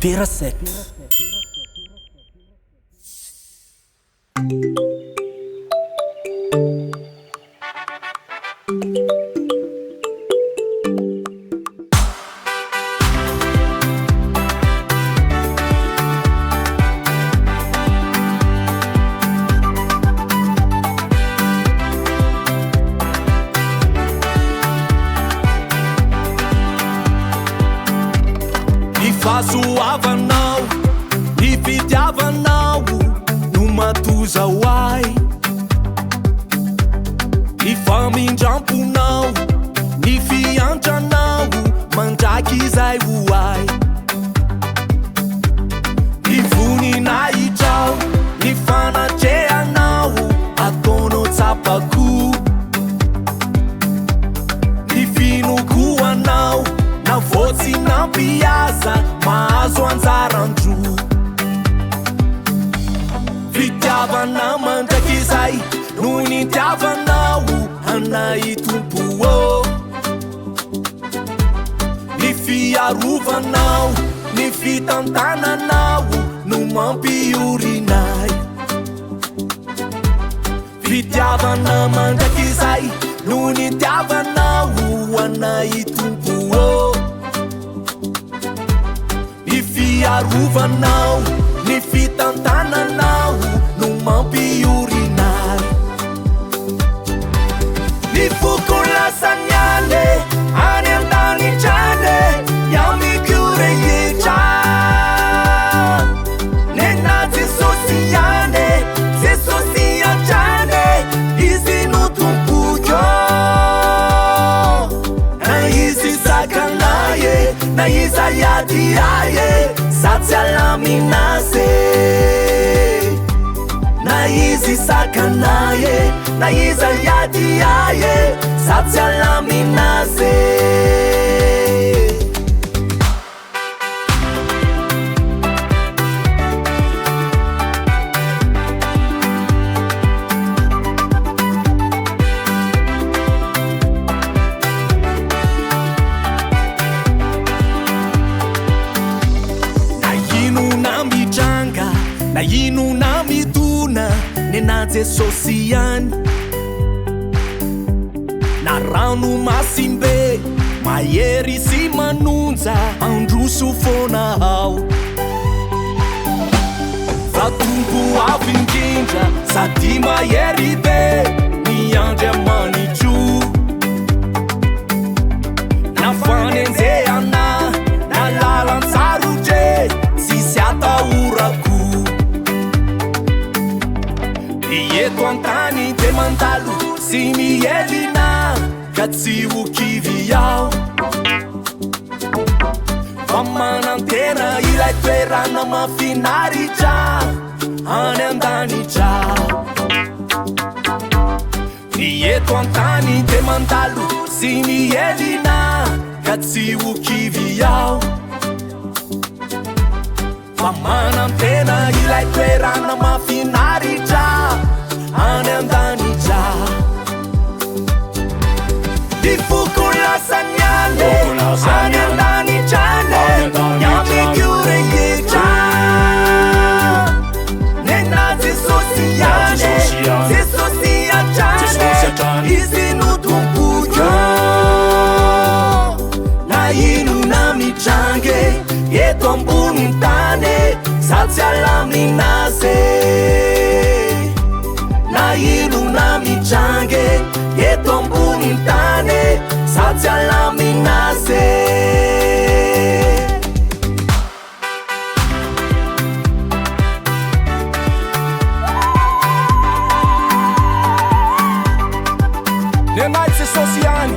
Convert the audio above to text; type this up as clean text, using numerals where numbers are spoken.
Pirasek. Fazoavanao, ny fitiavanao no matoza hoay. Ny famindramponao, ny fiantranao mandraky izay hoay. Ny voninahitrao, ny fanatrehanao ataonao tsapako. Ny finokoanao na voatsy nampiasa mahazo anjarandro. Fitiavana mandraky izay no nitiavanao anay tompo. Ny fiarovanao, ny fitantananao no mampiorinay. Fitiavana mandraky izay no nitiavanao anay tompo. Ny fiarovanao, ny fitantananao no mampiorinay. Ny foko lasany ane any an-tanitrane yamiko rehetra. Nena Jesosy ane, Jesosy antrane izy no tompoko. Na izy sakanaye, na iza yadi aye, satsy alaminaze. Na izy sakanaye, na iza yadi aye, satsy alaminaze. Na ino na midona nena Jesosy any. Na rano masimbe mahery sy manonja androso foana ao. Fa tompo avy indrindra sady mahery be ny Andriamanitro. Na fanenjehana na lalan-tsarotre tsisy atahorako. Eto an-tany de mandalo sy mielina ka tsy ho kivy ao. Fa manantena ilay toerana mafinaritra any an-danitra. Ny eto an-tany de mandalo sy mielina ka tsy ho kivy ao. Fa manantena ilay toerana mafinaritra any an-danitra. Ny foko lasany ane any an-danitrane yamiko rehetra. Nena Jesosy ane, Jesosy antrane izy no tompoko. Na ino na mitrange eto ambony tany satsy alaminaze. Na ino na mitrange eto ambony tany satsy alaminaze. Nenay Jesosy any